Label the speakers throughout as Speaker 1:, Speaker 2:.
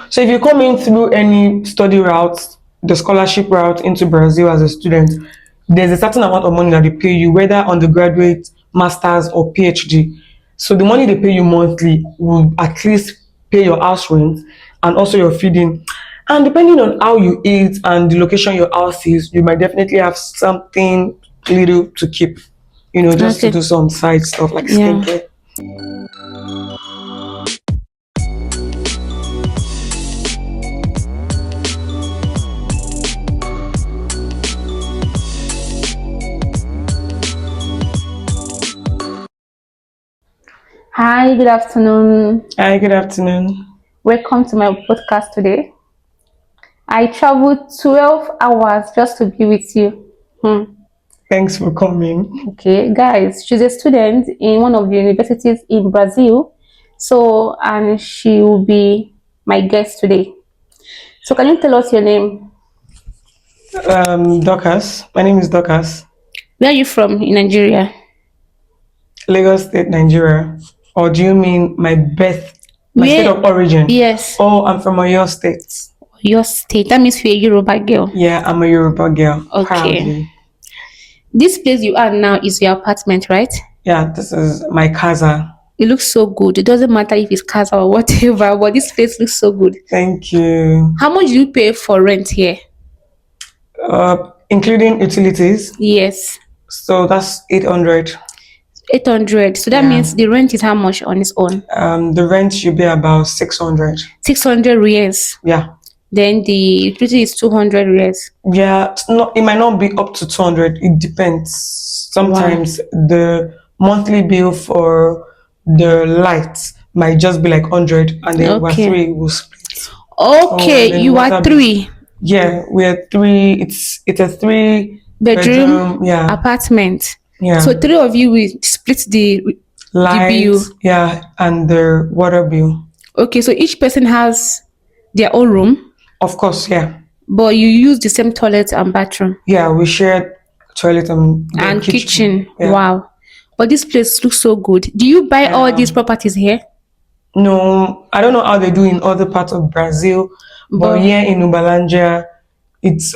Speaker 1: So if you come in through any study route, the scholarship route into Brazil as a student, there's a certain amount of money that they pay you, whether undergraduate, masters, or PhD. So the money they pay you monthly will at least pay your house rent and also your feeding. And depending on how you eat and the location your house is, you might definitely have something little to keep, just to
Speaker 2: Okay.
Speaker 1: do some side stuff like
Speaker 2: Yeah.
Speaker 1: skincare.
Speaker 2: Hi, good afternoon.
Speaker 1: Hi, good afternoon.
Speaker 2: Welcome to my podcast today. I traveled 12 hours just to be with you.
Speaker 1: Thanks for coming.
Speaker 2: Okay, guys, she's a student in one of the universities in Brazil. So, and she will be my guest today. So, can you tell us your name?
Speaker 1: Dorcas. My name is Dorcas.
Speaker 2: Where are you from in Nigeria?
Speaker 1: Lagos State, Nigeria. Or do you mean my state
Speaker 2: Where?
Speaker 1: of origin?
Speaker 2: Yes,
Speaker 1: Oh, I'm from Oyo State.
Speaker 2: your state. That means you're a Yoruba girl.
Speaker 1: Yeah, I'm a Yoruba girl.
Speaker 2: Okay.
Speaker 1: Proudly.
Speaker 2: This place you are now is your apartment, right?
Speaker 1: Yeah, this is my casa.
Speaker 2: It looks so good. It doesn't matter if it's casa or whatever, but this place looks so good.
Speaker 1: Thank you.
Speaker 2: How much do you pay for rent here?
Speaker 1: Including utilities.
Speaker 2: Yes,
Speaker 1: So that's 800.
Speaker 2: 800. So that
Speaker 1: Yeah.
Speaker 2: means the rent is how much on its own?
Speaker 1: The rent should be about 600.
Speaker 2: 600 reals.
Speaker 1: Yeah.
Speaker 2: Then the utility is 200 reals.
Speaker 1: Yeah, it might not be up to 200. It depends. Sometimes the monthly bill for the lights might just be like 100, and then we're
Speaker 2: Okay.
Speaker 1: three will split.
Speaker 2: Okay,
Speaker 1: and then
Speaker 2: you are
Speaker 1: water-
Speaker 2: three
Speaker 1: Yeah, we're three. It's a three
Speaker 2: bedroom
Speaker 1: Yeah,
Speaker 2: apartment.
Speaker 1: yeah.
Speaker 2: So three of you will split the bill.
Speaker 1: Lights, yeah, and the water bill.
Speaker 2: Okay, so each person has their own room,
Speaker 1: Of course, yeah,
Speaker 2: but you use the same toilet and bathroom
Speaker 1: yeah. We share toilet and the
Speaker 2: and kitchen.
Speaker 1: Yeah.
Speaker 2: Wow. But this place looks so good. Do you buy all these properties here?
Speaker 1: No, I don't know how they do in other parts of Brazil, but here in Uberlandia, it's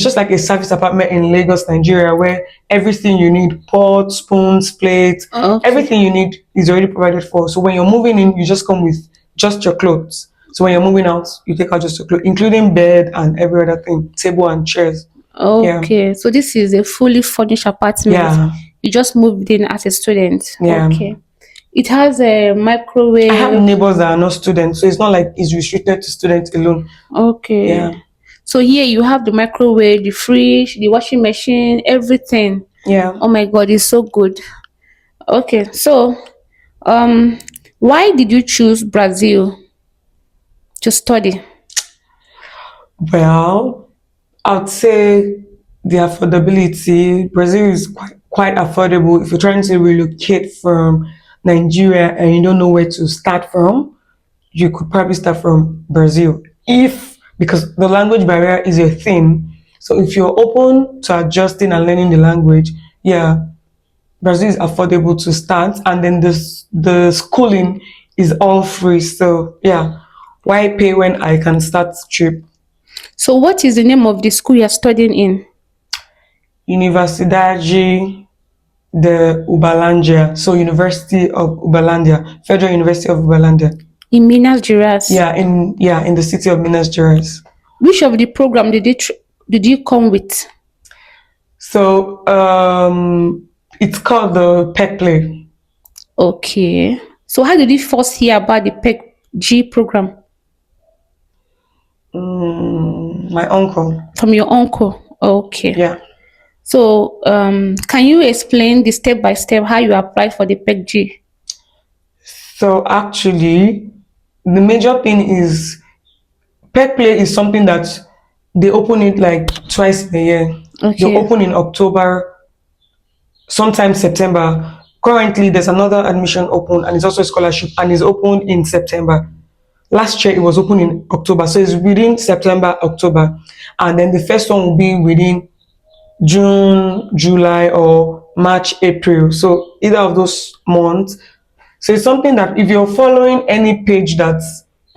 Speaker 1: just like a service apartment in Lagos, Nigeria, where everything you need, pots, spoons, plates,
Speaker 2: Okay.
Speaker 1: everything you need is already provided for. So when you're moving in, you just come with just your clothes. So when you're moving out, you take out just your clothes, including bed and every other thing, table and chairs.
Speaker 2: Okay, so this is a fully furnished apartment.
Speaker 1: Yeah.
Speaker 2: You just moved in as a student.
Speaker 1: Yeah.
Speaker 2: Okay. It has a microwave.
Speaker 1: I have neighbors that are not students, so it's not like it's restricted to students alone.
Speaker 2: Okay.
Speaker 1: Yeah.
Speaker 2: So here you have the microwave, the fridge, the washing machine, everything.
Speaker 1: Yeah.
Speaker 2: Oh my God, it's so good. Okay, so why did you choose Brazil to study?
Speaker 1: Well, I'd say the affordability. Brazil is quite affordable. If you're trying to relocate from Nigeria and you don't know where to start from, you could probably start from Brazil. Because the language barrier is a thing. So if you're open to adjusting and learning the language, yeah, Brazil is affordable to start. And then the schooling is all free. So yeah, why pay when I can start cheap?
Speaker 2: So what is the name of the school you're studying in?
Speaker 1: Universidade de Uberlândia, so University of Uberlandia, Federal University of Uberlandia.
Speaker 2: In Minas Gerais.
Speaker 1: Yeah, in the city of Minas Gerais.
Speaker 2: Which of the program did you come with?
Speaker 1: So it's called the PEC Play.
Speaker 2: Okay. So how did you first hear about the PEC-G program?
Speaker 1: My uncle.
Speaker 2: From your uncle. Okay.
Speaker 1: Yeah.
Speaker 2: So can you explain the step by step how you applied for the PEC-G?
Speaker 1: So actually, the major thing is PEC Play is something that they open it like twice a year.
Speaker 2: Okay.
Speaker 1: They open in October, sometimes September. Currently, there's another admission open, and it's also a scholarship, and it's open in September. Last year, it was open in October, so it's within September, October, and then the first one will be within June, July, or March, April. So either of those months. So it's something that if you're following any page that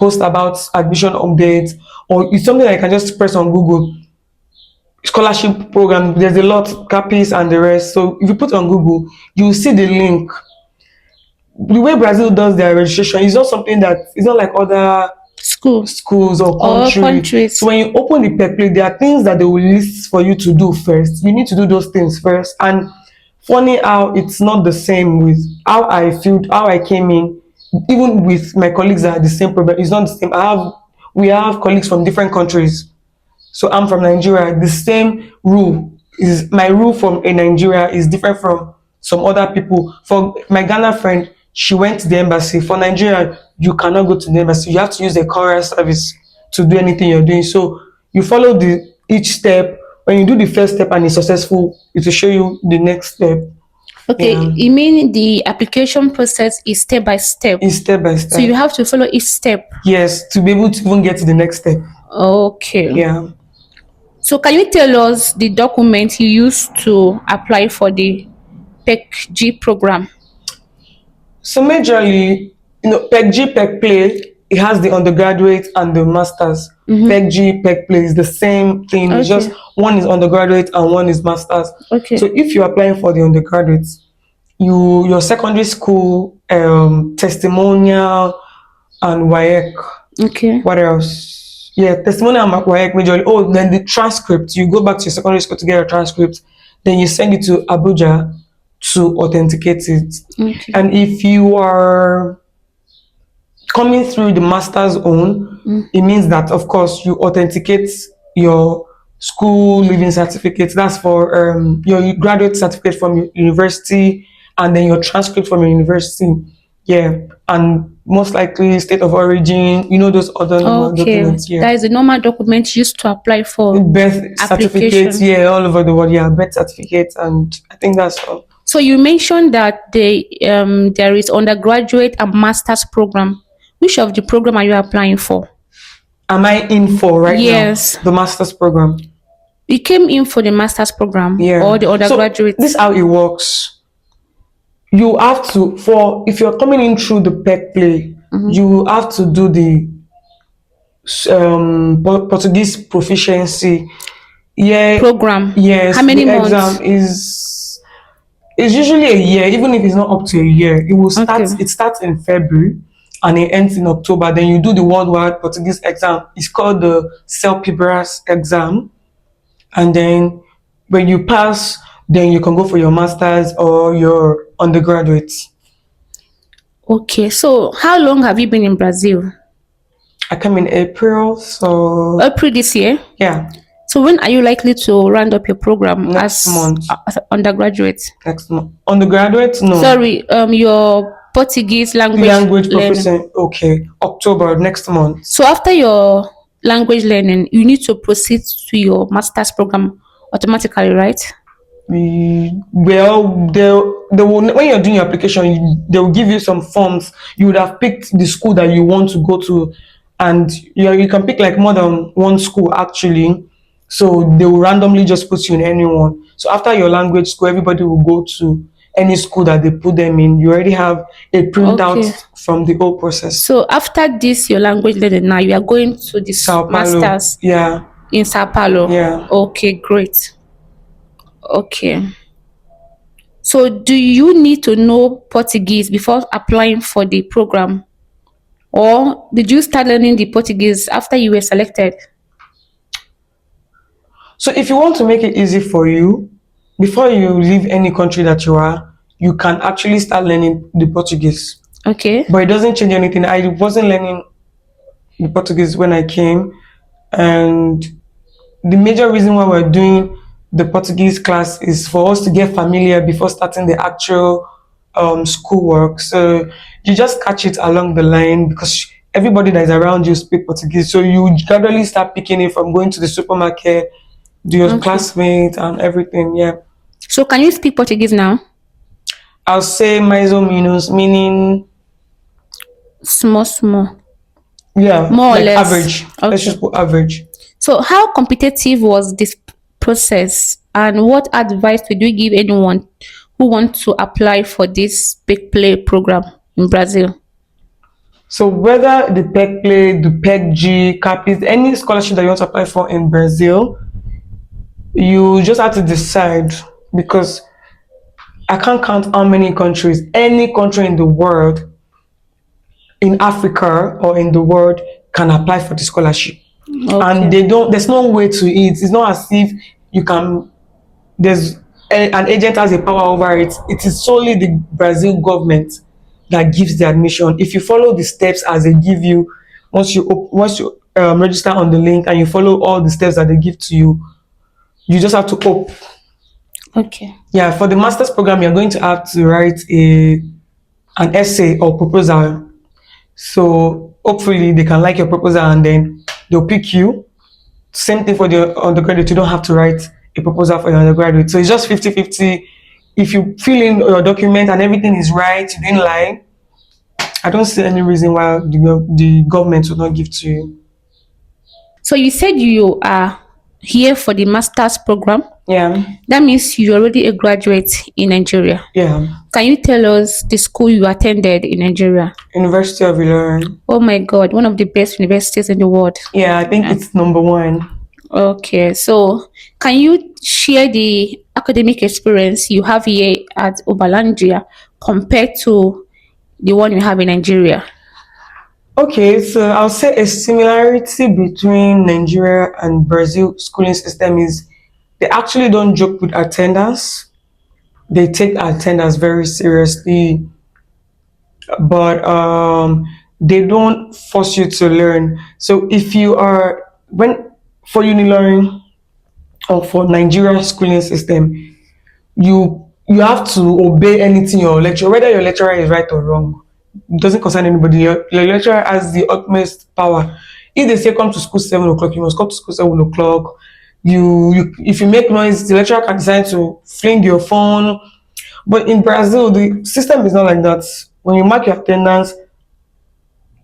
Speaker 1: post about admission updates, or it's something that I can just press on Google. Scholarship program, there's a lot, capis and the rest. So if you put on Google, you will see the link. The way Brazil does their registration is not something that it's not like other
Speaker 2: School
Speaker 1: schools or
Speaker 2: or
Speaker 1: countries. So
Speaker 2: countries.
Speaker 1: when you open the PEC, there are things that they will list for you to do first. You need to do those things first. And funny how it's not the same with how I feel, how I came in, even with my colleagues that are the same problem. It's not the same. We have colleagues from different countries. So I'm from Nigeria. The same rule is my rule from in Nigeria is different from some other people. For my Ghana friend, she went to the embassy. For Nigeria, you cannot go to the embassy. You have to use the courier service to do anything you're doing. So you follow the each step. When you do the first step and it's successful, it will show you the next step.
Speaker 2: Okay,
Speaker 1: Yeah.
Speaker 2: you mean the application process is step by step.
Speaker 1: It's step by
Speaker 2: So you
Speaker 1: step.
Speaker 2: have to follow each step.
Speaker 1: Yes, to be able to even get to the next step.
Speaker 2: Okay.
Speaker 1: Yeah.
Speaker 2: So can you tell us the document you used to apply for the PEC-G program?
Speaker 1: So majorly, PEC-G, PEC-Play, it has the undergraduate and the masters. PEC-G, PEC-Play is the same thing. It's just
Speaker 2: Okay.
Speaker 1: one is undergraduate and one is masters.
Speaker 2: Okay.
Speaker 1: So if you're applying for the undergraduates, your secondary school testimonial and WAEC.
Speaker 2: Okay.
Speaker 1: What else? Yeah, testimonial and WAEC majorly. Oh, then the transcript. You go back to your secondary school to get your transcript. Then you send it to Abuja to authenticate it.
Speaker 2: Okay.
Speaker 1: And if you are coming through the master's own, it means that, of course, you authenticate your school leaving certificate. That's for your graduate certificate from your university, and then your transcript from your university. Yeah, and most likely state of origin. Those other normal
Speaker 2: Okay.
Speaker 1: documents. Yeah,
Speaker 2: That is the normal document used to apply for
Speaker 1: birth certificates.
Speaker 2: application.
Speaker 1: Yeah, all over the world. Yeah, birth certificates, and I think that's all.
Speaker 2: So you mentioned that there is undergraduate and master's program. Which of the program are you applying for?
Speaker 1: Am I in for right
Speaker 2: Yes.
Speaker 1: now? The master's program.
Speaker 2: You came in for the master's program
Speaker 1: Yeah.
Speaker 2: or the
Speaker 1: So
Speaker 2: undergraduate?
Speaker 1: this is how it works. You have to, if you're coming in through the PEC play, you have to do the Portuguese proficiency. Yeah.
Speaker 2: Program.
Speaker 1: Yes.
Speaker 2: How many
Speaker 1: the
Speaker 2: months?
Speaker 1: exam is usually a year, even if it's not up to a year. It will start.
Speaker 2: Okay.
Speaker 1: It starts in February and it ends in October. Then you do the worldwide Portuguese exam. It's called the CELPIBRAS exam. And then when you pass, then you can go for your master's or your undergraduate.
Speaker 2: Okay. So how long have you been in Brazil?
Speaker 1: I came in April, so
Speaker 2: April this year.
Speaker 1: yeah,
Speaker 2: So when are you likely to round up your program
Speaker 1: next month.
Speaker 2: as undergraduate?
Speaker 1: Next month. Undergraduate? No.
Speaker 2: Sorry, your Portuguese language
Speaker 1: Language
Speaker 2: learning.
Speaker 1: proficient. Okay, October next month.
Speaker 2: So after your language learning, you need to proceed to your master's program automatically, right?
Speaker 1: Well, they will, when you're doing your application, they will give you some forms. You would have picked the school that you want to go to, and you can pick like more than one school actually. So they will randomly just put you in anyone. So after your language school, everybody will go to any school that they put them in. You already have a printout
Speaker 2: Okay.
Speaker 1: from the whole process.
Speaker 2: So after this, your language learning, now you are going to the
Speaker 1: Sao Paulo.
Speaker 2: master's
Speaker 1: Yeah.
Speaker 2: in Sao Paulo.
Speaker 1: Yeah.
Speaker 2: Okay, great. Okay. So do you need to know Portuguese before applying for the program? Or did you start learning the Portuguese after you were selected?
Speaker 1: So if you want to make it easy for you, before you leave any country that you are, you can actually start learning the Portuguese.
Speaker 2: Okay.
Speaker 1: But it doesn't change anything. I wasn't learning the Portuguese when I came, and the major reason why we're doing the Portuguese class is for us to get familiar before starting the actual schoolwork. So you just catch it along the line because everybody that is around you speak Portuguese. So you gradually start picking it from going to the supermarket, your classmates and everything. Yeah.
Speaker 2: So can you speak Portuguese now?
Speaker 1: I'll say mais ou menos, meaning
Speaker 2: Small.
Speaker 1: yeah,
Speaker 2: More or
Speaker 1: like
Speaker 2: less.
Speaker 1: average.
Speaker 2: Okay.
Speaker 1: Let's just put average.
Speaker 2: So how competitive was this process, and what advice would you give anyone who wants to apply for this big play program in Brazil?
Speaker 1: So whether the PEC-Play, the PEC-G, CAPIS, any scholarship that you want to apply for in Brazil, you just have to decide, because I can't count how many countries, any country in the world, in Africa or in the world, can apply for the scholarship. And
Speaker 2: Okay.
Speaker 1: they don't, there's no way to it. It's not as if you can, there's an agent has a power over it. It is solely the Brazil government that gives the admission. If you follow the steps as they give you, once you register on the link and you follow all the steps that they give to you, you just have to opt.
Speaker 2: Okay.
Speaker 1: Yeah, for the master's program, you're going to have to write an essay or proposal. So hopefully they can like your proposal and then they'll pick you. Same thing for the undergraduate, you don't have to write a proposal for your undergraduate. So it's just 50-50. If you fill in your document and everything is right, you didn't lie, I don't see any reason why the government would not give to you.
Speaker 2: So you said you are here for the master's program.
Speaker 1: Yeah,
Speaker 2: That means you're already a graduate in Nigeria.
Speaker 1: yeah.
Speaker 2: Can you tell us the school you attended in Nigeria?
Speaker 1: University of Ilorin.
Speaker 2: Oh my God, one of the best universities in the world.
Speaker 1: Yeah, I think it's number one.
Speaker 2: Okay, so can you share the academic experience you have here at Uberlandia compared to the one you have in Nigeria?
Speaker 1: Okay, so I'll say a similarity between Nigeria and Brazil schooling system is they actually don't joke with attendance. They take attendance very seriously, but they don't force you to learn. So if you are when for uni learning or for Nigeria schooling system, you have to obey anything your lecturer, whether your lecturer is right or wrong. It doesn't concern anybody. Your lecturer has the utmost power. If they say come to school 7 o'clock, you must come to school 7 o'clock. You if you make noise, the lecturer can decide to fling your phone. But in Brazil, the system is not like that. When you mark your attendance,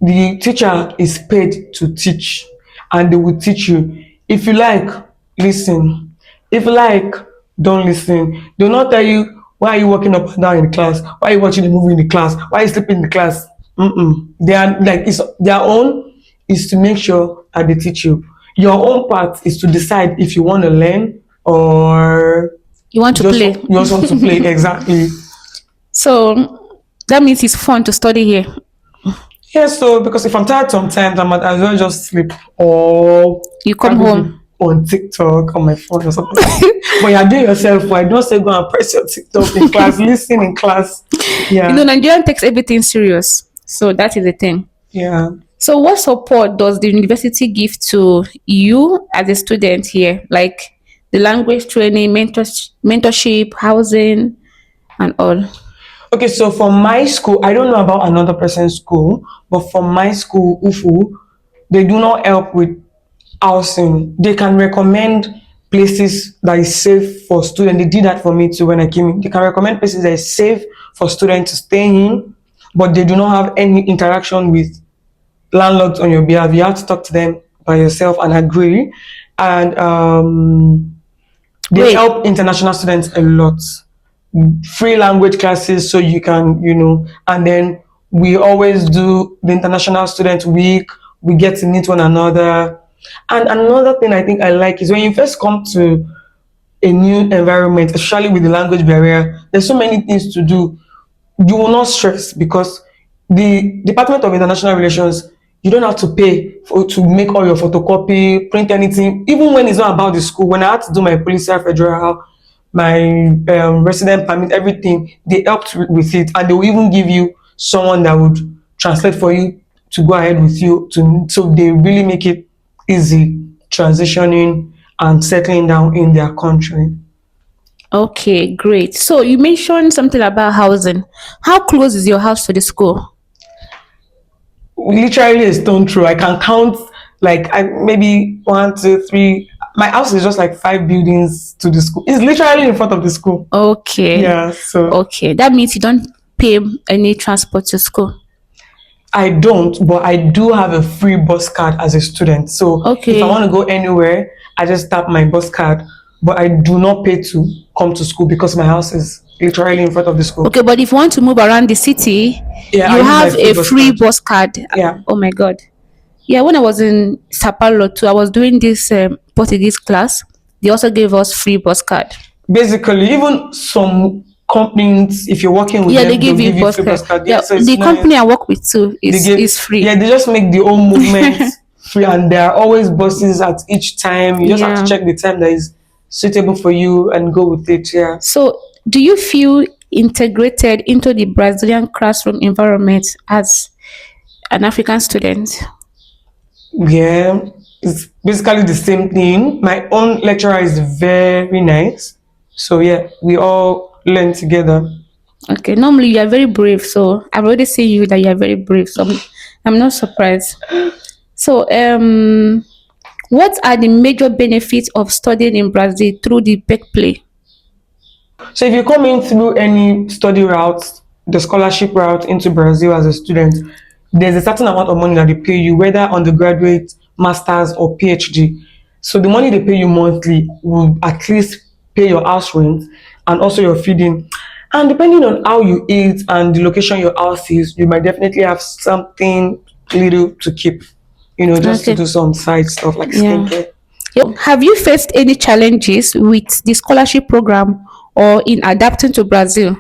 Speaker 1: the teacher is paid to teach and they will teach you. If you like, listen. If you like, don't listen. They'll not tell you why are you walking up and down in class, why are you watching a movie in the class, why are you sleeping in the class. They are like, it's their own is to make sure that they teach you. Your own part is to decide if you want to learn or
Speaker 2: You want to
Speaker 1: just
Speaker 2: play.
Speaker 1: you just want to play. Exactly.
Speaker 2: So that means it's fun to study here.
Speaker 1: Yeah, so because if I'm tired sometimes, I might as well just sleep or
Speaker 2: You come
Speaker 1: probably
Speaker 2: home.
Speaker 1: on TikTok on my phone or something. But you're doing yourself, why don't say go and press your TikTok in class, listen in class. Yeah,
Speaker 2: Nigerian takes everything serious. So that is the thing.
Speaker 1: yeah.
Speaker 2: So what support does the university give to you as a student here? Like the language training, mentorship, housing, and all.
Speaker 1: Okay, so for my school, I don't know about another person's school, but for my school, UFU, they do not help with housing. They can recommend places that is safe for students. They did that for me too when I came in. They can recommend places that is safe for students to stay in, but they do not have any interaction with landlords on your behalf. You have to talk to them by yourself and agree. And they
Speaker 2: Wait,
Speaker 1: help international students a lot. Free language classes so you can, and then we always do the International Student Week. We get to meet one another. And another thing I think I like is when you first come to a new environment, especially with the language barrier, there's so many things to do. You will not stress because the Department of International Relations, you don't have to pay to make all your photocopy, print anything, even when it's not about the school. When I had to do my Policia Federal, my resident permit, everything, they helped with it, and they will even give you someone that would translate for you to go ahead with you. So they really make it easy transitioning and settling down in their country.
Speaker 2: okay, great. So you mentioned something about housing. How close is your house to the school?
Speaker 1: Literally a stone throw. I can count like maybe 1, 2, 3. My house is just like 5 buildings to the school. It's literally in front of the school.
Speaker 2: Okay.
Speaker 1: Yeah, so
Speaker 2: Okay. That means you don't pay any transport to school.
Speaker 1: I don't, but I do have a free bus card as a student. So if I
Speaker 2: Okay.
Speaker 1: want to go anywhere, I just tap my bus card. But I do not pay to come to school because my house is literally in front of the school.
Speaker 2: Okay, but if you want to move around the city,
Speaker 1: Yeah, I
Speaker 2: you
Speaker 1: use my
Speaker 2: have a
Speaker 1: bus
Speaker 2: free
Speaker 1: card.
Speaker 2: bus card.
Speaker 1: Yeah.
Speaker 2: Oh my god. Yeah, when I was in Sao Paulo too, I was doing this Portuguese class. They also gave us free bus card.
Speaker 1: Basically, even some companies, if you're working with
Speaker 2: Yeah, they
Speaker 1: them, they'll
Speaker 2: give you
Speaker 1: give you
Speaker 2: bus
Speaker 1: free
Speaker 2: card.
Speaker 1: bus card.
Speaker 2: Yeah,
Speaker 1: Yeah, so
Speaker 2: the
Speaker 1: it's
Speaker 2: company
Speaker 1: nice.
Speaker 2: I work with too
Speaker 1: They give,
Speaker 2: is free.
Speaker 1: yeah, they just make the whole movement free, and there are always buses at each time. You just have to
Speaker 2: Yeah.
Speaker 1: check the time that is suitable for you and go with it. Yeah.
Speaker 2: So, do you feel integrated into the Brazilian classroom environment as an African student?
Speaker 1: Yeah, it's basically the same thing. My own lecturer is very nice. So yeah, we all learn together.
Speaker 2: Okay, normally you are very brave, so I've already seen you that you are very brave, so I'm not surprised. So, what are the major benefits of studying in Brazil through the PEC play?
Speaker 1: So if you come in through any study route, the scholarship route into Brazil as a student, there's a certain amount of money that they pay you, whether undergraduate, masters, or PhD. So the money they pay you monthly will at least pay your house rent and also your feeding. And depending on how you eat and the location your house is, you might definitely have something little to keep, just to
Speaker 2: Okay,
Speaker 1: do some side stuff like
Speaker 2: yeah.
Speaker 1: skincare.
Speaker 2: Have you faced any challenges with the scholarship program or in adapting to Brazil?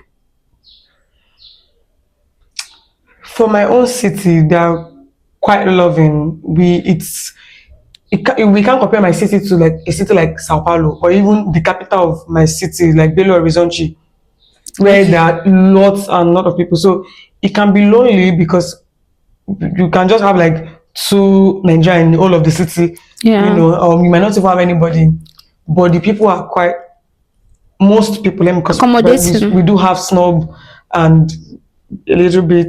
Speaker 1: For my own city, they are quite loving. We can't compare my city to like a city like Sao Paulo or even the capital of my city like Belo Horizonte, where there are lots and lot of people. So it can be lonely because you can just have like two Nigerian in all of the city,
Speaker 2: Yeah.
Speaker 1: you might not even have anybody. But the people are quite, most people, because
Speaker 2: Accommodating.
Speaker 1: we do have snob and a little bit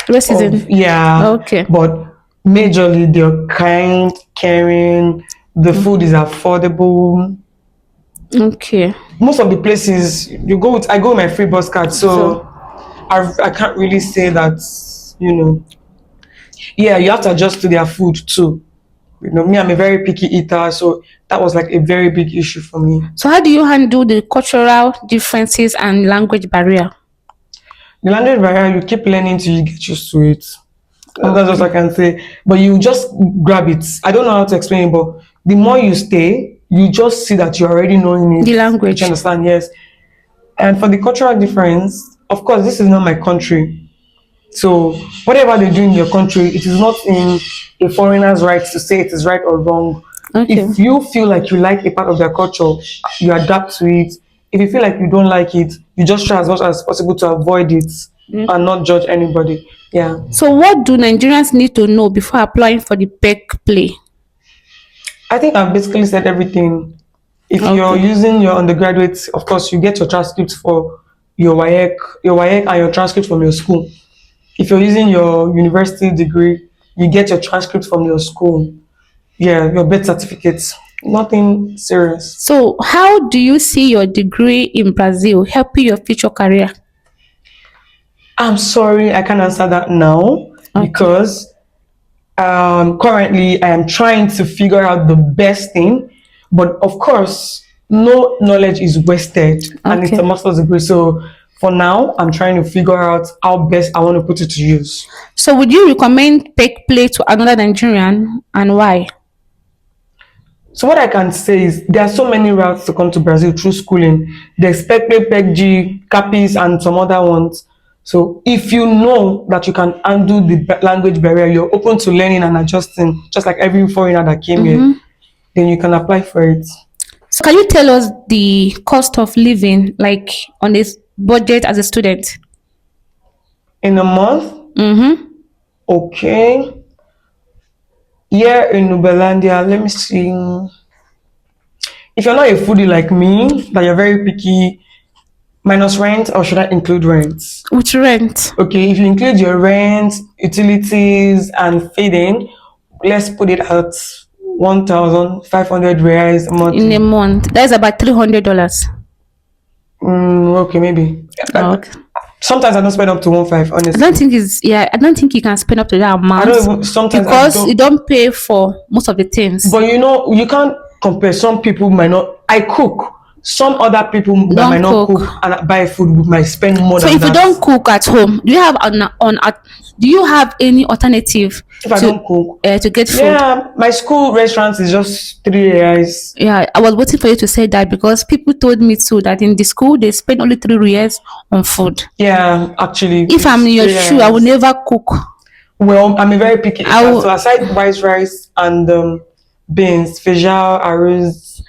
Speaker 2: Racism.
Speaker 1: yeah,
Speaker 2: Okay.
Speaker 1: but majorly they're kind, caring, the food is affordable.
Speaker 2: Okay.
Speaker 1: Most of the places I go with my free bus card, so I can't really say that, you know, yeah, you have to adjust to their food too. Me, I'm a very picky eater, so that was like a very big issue for me.
Speaker 2: So, how do you handle the cultural differences and language barrier?
Speaker 1: The language barrier, you keep learning till you get used to it. That's just I can say. But you just grab it. I don't know how to explain it, but the more you stay, you just see that you're already knowing it.
Speaker 2: The language.
Speaker 1: You understand? Yes. And for the cultural difference, of course, this is not my country. So whatever they do in your country, it is not in a foreigner's right to say it is right or wrong.
Speaker 2: Okay.
Speaker 1: If you feel like you like a part of their culture, you adapt to it. If you feel like you don't like it, you just try as much as possible to avoid it and not judge anybody. Yeah.
Speaker 2: So, what do Nigerians need to know before applying for the PEC play?
Speaker 1: I think I've basically said everything. If you're
Speaker 2: Okay.
Speaker 1: using your undergraduate, of course, you get your transcripts for your WAEC and your transcript from your school. If you're using your university degree, you get your transcript from your school. Yeah, your birth certificates. Nothing serious.
Speaker 2: So, how do you see your degree in Brazil helping your future career?
Speaker 1: I'm sorry, I can't answer that now because currently I am trying to figure out the best thing. But of course, no knowledge is wasted and it's a
Speaker 2: Okay.
Speaker 1: master's degree. So for now, I'm trying to figure out how best I want to put it to use.
Speaker 2: So, would you recommend PEC play to another Nigerian and why?
Speaker 1: So what I can say is there are so many routes to come to Brazil through schooling. There's PEC-G, CAPIS, and some other ones. So if you know that you can undo the language barrier, you're open to learning and adjusting, just like every foreigner that came here, then you can apply for it.
Speaker 2: So, can you tell us the cost of living, like on this budget as a student?
Speaker 1: In a month,
Speaker 2: Mm-hmm.
Speaker 1: okay. Here in Uberlandia, let me see. If you're not a foodie like me, that you're very picky, minus rent, or should I include rent?
Speaker 2: With rent
Speaker 1: Okay, if you include your rent, utilities, and feeding, let's put it at 1,500 reais a month.
Speaker 2: in a month, that is about $300.
Speaker 1: Okay, maybe.
Speaker 2: Okay.
Speaker 1: Sometimes I don't spend up to 1,500,
Speaker 2: I
Speaker 1: honestly.
Speaker 2: don't think it's I don't think you can spend up to that amount.
Speaker 1: I don't even, sometimes I
Speaker 2: because
Speaker 1: don't.
Speaker 2: you don't pay for most of the things.
Speaker 1: But you can't compare. Some people might not. I cook, some other people that
Speaker 2: Don't
Speaker 1: might not
Speaker 2: cook.
Speaker 1: cook and buy food might spend more
Speaker 2: So
Speaker 1: than
Speaker 2: if you
Speaker 1: that.
Speaker 2: don't cook at home, do you have do you have any alternative
Speaker 1: If I don't cook,
Speaker 2: to get food?
Speaker 1: yeah, my school restaurant is just 3 reais.
Speaker 2: Yeah, I was waiting for you to say that because people told me too that in the school they spend only 3 years on food.
Speaker 1: Yeah, actually,
Speaker 2: If I'm in your
Speaker 1: it's
Speaker 2: shoe, I will
Speaker 1: 3 reais.
Speaker 2: never cook.
Speaker 1: Well, I'm a very picky
Speaker 2: I
Speaker 1: eater.
Speaker 2: will,
Speaker 1: So aside white rice and beans, feijão, arroz.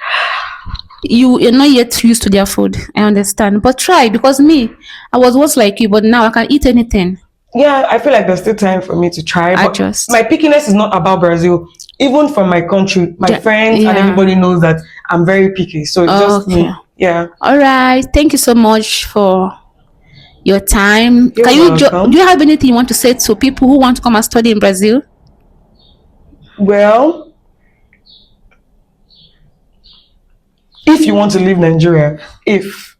Speaker 2: you're not yet used to their food. I understand, but try because me, I was once like you, but now I can eat anything.
Speaker 1: Yeah, I feel like there's still time for me to try. But
Speaker 2: Adjust.
Speaker 1: my pickiness is not about Brazil. Even from my country, my friends and
Speaker 2: Yeah.
Speaker 1: everybody knows that I'm very picky. So it's just
Speaker 2: Okay.
Speaker 1: me. Yeah.
Speaker 2: All right. Thank you so much for your time.
Speaker 1: You're
Speaker 2: Can you
Speaker 1: welcome.
Speaker 2: do you have anything you want to say to people who want to come and study in Brazil?
Speaker 1: Well, if you want to leave Nigeria, if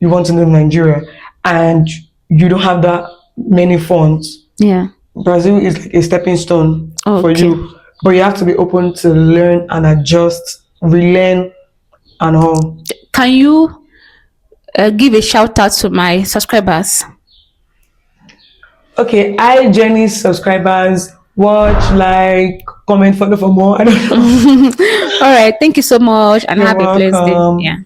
Speaker 1: you want to leave Nigeria and you don't have that many funds,
Speaker 2: Yeah.
Speaker 1: Brazil is like a stepping stone for
Speaker 2: Okay.
Speaker 1: you. But you have to be open to learn and adjust, relearn and all.
Speaker 2: Can you give a shout out to my subscribers?
Speaker 1: Okay, hi Jenny subscribers. Watch, like, comment, follow for more. I don't know.
Speaker 2: All right. Thank you so much and
Speaker 1: You're
Speaker 2: have a blessed day.
Speaker 1: welcome.
Speaker 2: Yeah.